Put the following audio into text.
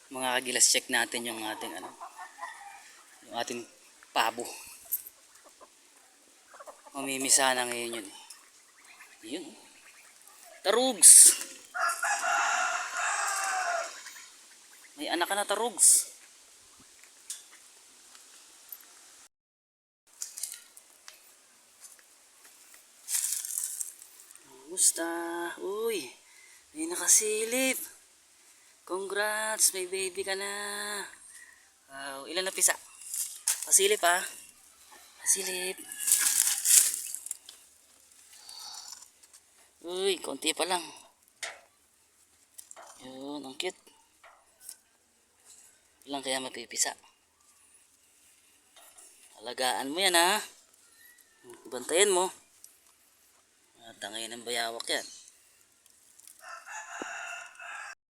Mga kagilas, check natin yung ating yung ating pabo. Mamimisa na ngayon yun. Yun. Tarugs. May anak ka na, tarugs. Kumusta? Uy, may nakasilip. Congrats, may baby ka na. Wow, ilan na pisa? Pasilip ha. Pasilip. Uy, konti pa lang. Yun, ang cute. Ilang kaya mapipisa? Alagaan mo yan ha. Bantayan mo. At ngayon ang bayawak yan.